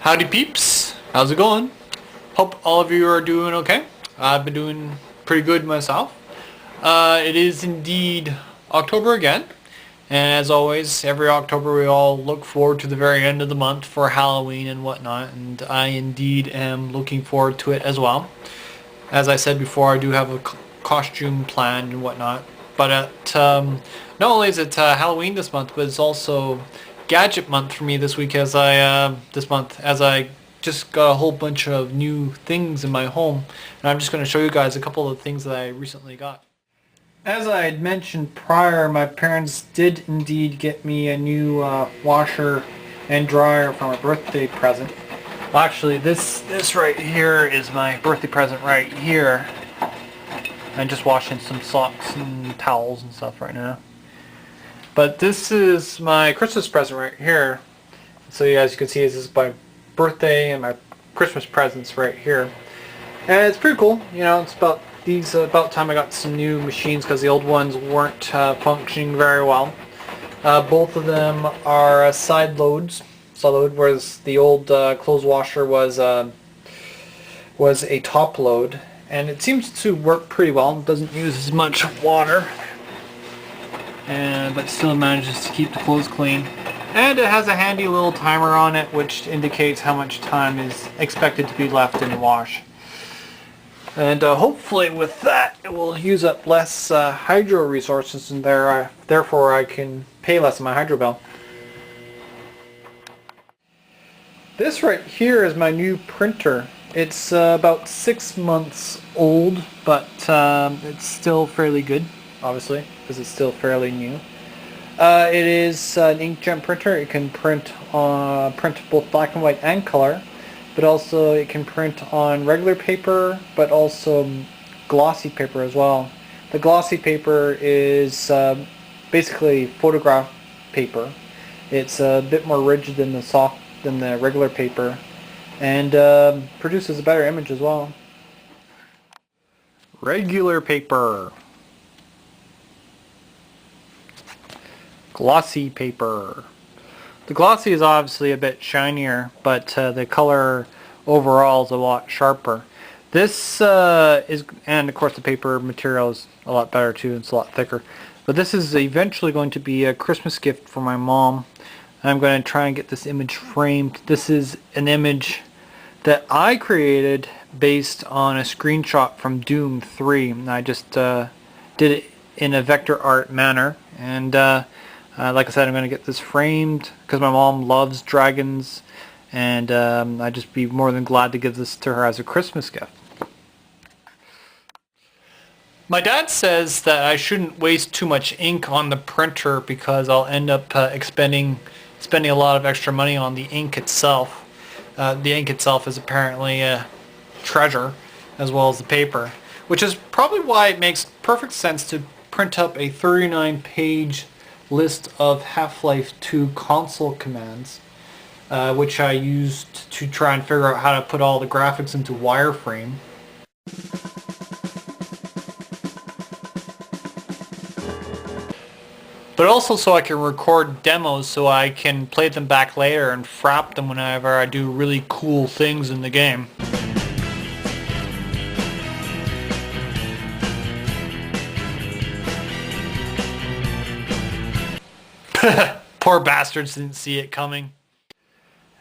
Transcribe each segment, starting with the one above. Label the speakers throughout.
Speaker 1: Howdy peeps, how's it going? Hope all of you are doing okay. I've been doing pretty good myself. It is indeed October again, and as always, every October we all look forward to the very end of the month for Halloween and whatnot, and I indeed am looking forward to it as well. As I said before, I do have a costume planned and whatnot, but not only is it Halloween this month, but it's also gadget month for me this week as I just got a whole bunch of new things in my home, and I'm just going to show you guys a couple of things that I recently got. As I had mentioned prior, my parents did indeed get me a new washer and dryer for my birthday present. Well, actually, this right here is my birthday present right here. I'm just washing some socks and towels and stuff right now. But this is my Christmas present right here. So as you can see, this is my birthday and my Christmas presents right here. And it's pretty cool. You know, it's about time I got some new machines because the old ones weren't functioning very well. Both of them are side load, whereas the old clothes washer was a top load. And it seems to work pretty well. It doesn't use as much water. But still manages to keep the clothes clean. And it has a handy little timer on it which indicates how much time is expected to be left in the wash. And hopefully with that it will use up less hydro resources, and therefore I can pay less on my hydro bill. This right here is my new printer. It's about 6 months old, but it's still fairly good, obviously, because it's still fairly new. It is an inkjet printer. It can print both black and white and color, but also it can print on regular paper, but also glossy paper as well. The glossy paper is basically photograph paper. It's a bit more rigid than the regular paper, and produces a better image as well. Regular paper. Glossy paper. The glossy is obviously a bit shinier, but the color overall is a lot sharper. This and of course the paper material is a lot better too, it's a lot thicker. But this is eventually going to be a Christmas gift for my mom. I'm going to try and get this image framed. This is an image that I created based on a screenshot from Doom 3. And I just did it in a vector art manner, and like I said, I'm going to get this framed because my mom loves dragons, and I'd just be more than glad to give this to her as a Christmas gift. My dad says that I shouldn't waste too much ink on the printer because I'll end up spending a lot of extra money on the ink itself. The ink itself is apparently a treasure, as well as the paper, which is probably why it makes perfect sense to print up a 39-page list of Half-Life 2 console commands, which I used to try and figure out how to put all the graphics into wireframe. But also so I can record demos so I can play them back later and frap them whenever I do really cool things in the game. Poor bastards didn't see it coming.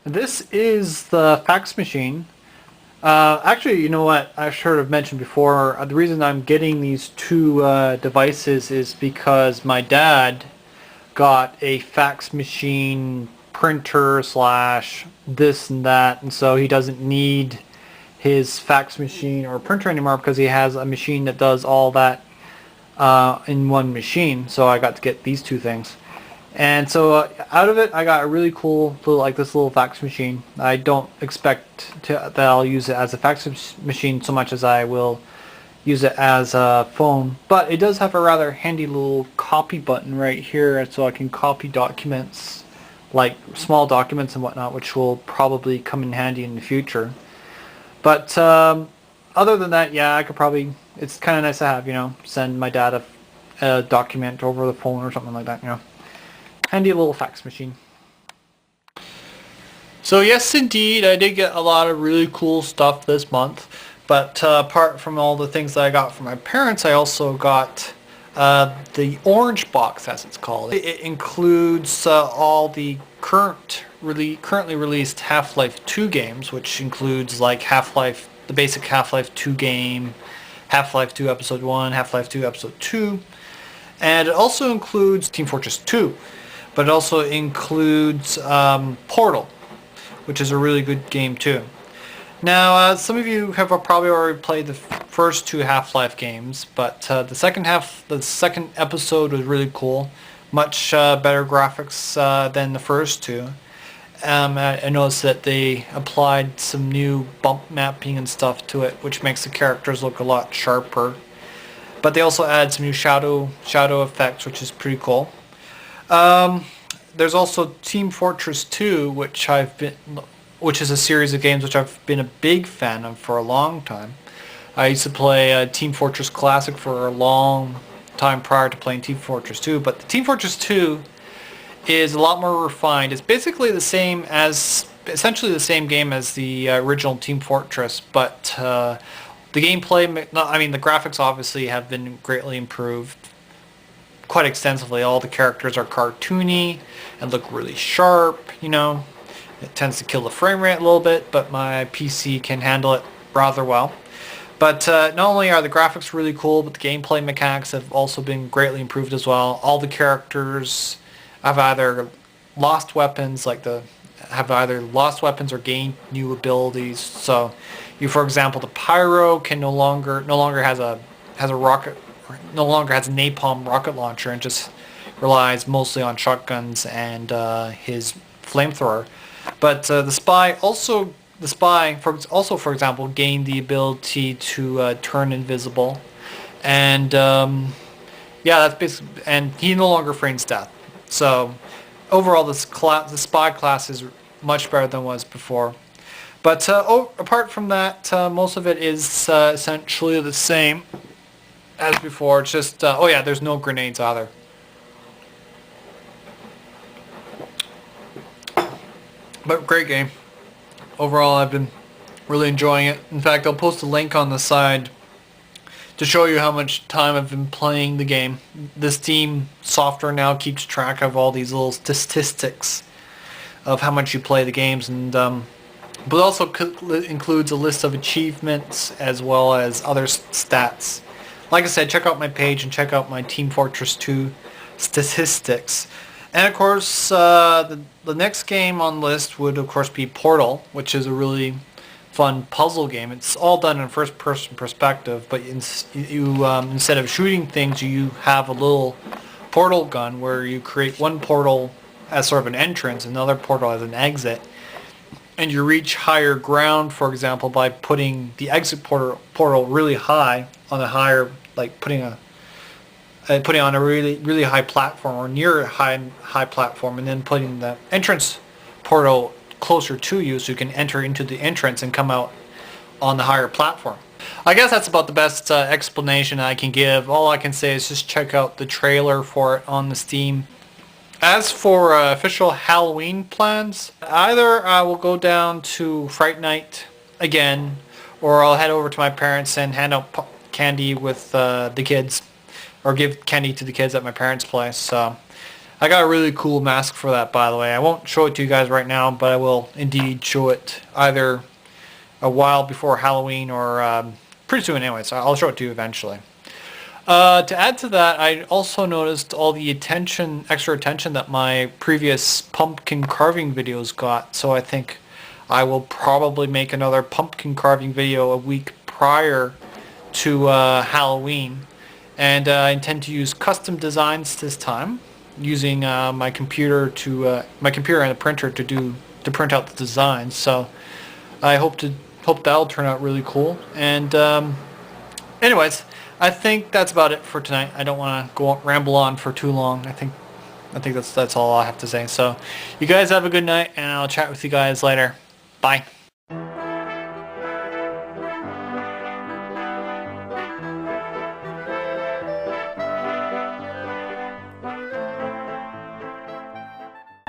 Speaker 1: This is the fax machine. Actually, you know what? I should have mentioned before, the reason I'm getting these two devices is because my dad got a fax machine printer slash this and that, and so he doesn't need his fax machine or printer anymore because he has a machine that does all that in one machine. So I got to get these two things. And so out of it, I got a really cool this little fax machine. I don't expect that I'll use it as a fax machine so much as I will use it as a phone. But it does have a rather handy little copy button right here, so I can copy documents, like small documents and whatnot, which will probably come in handy in the future. But other than that, yeah, I could probably. It's kind of nice to have, you know, send my dad a document over the phone or something like that, you know. Handy little fax machine. So yes, indeed, I did get a lot of really cool stuff this month. But apart from all the things that I got from my parents, I also got the orange box, as it's called. It includes all the currently released Half-Life 2 games, which includes like Half-Life, the basic Half-Life 2 game, Half-Life 2 Episode 1, Half-Life 2 Episode 2, and it also includes Team Fortress 2, but it also includes Portal, which is a really good game too. Now, some of you have probably already played the first two Half-Life games, but the second episode was really cool. Much better graphics than the first two. I noticed that they applied some new bump mapping and stuff to it, which makes the characters look a lot sharper. But they also added some new shadow effects, which is pretty cool. There's also Team Fortress 2, which is a series of games which I've been a big fan of for a long time. I used to play Team Fortress Classic for a long time prior to playing Team Fortress 2, but the Team Fortress 2 is a lot more refined. It's basically essentially the same game as the original Team Fortress, but the gameplay, the graphics obviously have been greatly improved quite extensively. All the characters are cartoony and look really sharp, It tends to kill the frame rate a little bit, but my PC can handle it rather well. But not only are the graphics really cool, but the gameplay mechanics have also been greatly improved as well. All the characters have either lost weapons, or gained new abilities. So, for example, the Pyro can no longer has a napalm rocket launcher and just relies mostly on shotguns and his flamethrower. But the spy, for example, gained the ability to turn invisible, and that's basically, and he no longer feigns death. So overall, the spy class is much better than it was before. But apart from that, most of it is essentially the same as before. It's just there's no grenades either. But great game. Overall, I've been really enjoying it. In fact, I'll post a link on the side to show you how much time I've been playing the game. The Steam software now keeps track of all these little statistics of how much you play the games, and but it also includes a list of achievements as well as other stats. Like I said, check out my page and check out my Team Fortress 2 statistics. And of course, the next game on the list would of course be Portal, which is a really fun puzzle game. It's all done in first-person perspective, but instead of shooting things, you have a little portal gun where you create one portal as sort of an entrance, another portal as an exit, and you reach higher ground, for example, by putting the exit portal really high on a higher, like putting on a really high platform or near a high platform, and then putting the entrance portal closer to you so you can enter into the entrance and come out on the higher platform. I guess that's about the best explanation I can give. All I can say is just check out the trailer for it on the Steam. As for official Halloween plans, either I will go down to Fright Night again, or I'll head over to my parents and hand out candy with the kids, or give candy to the kids at my parents' place. So I got a really cool mask for that, by the way. I won't show it to you guys right now, but I will indeed show it either a while before Halloween or pretty soon anyway, so I'll show it to you eventually. To add to that, I also noticed all the extra attention that my previous pumpkin carving videos got, so I think I will probably make another pumpkin carving video a week prior to Halloween. And I intend to use custom designs this time, using my computer and a printer to print out the designs. So I hope that'll turn out really cool. And anyways, I think that's about it for tonight. I don't want to ramble on for too long. I think that's all I have to say. So you guys have a good night, and I'll chat with you guys later. Bye.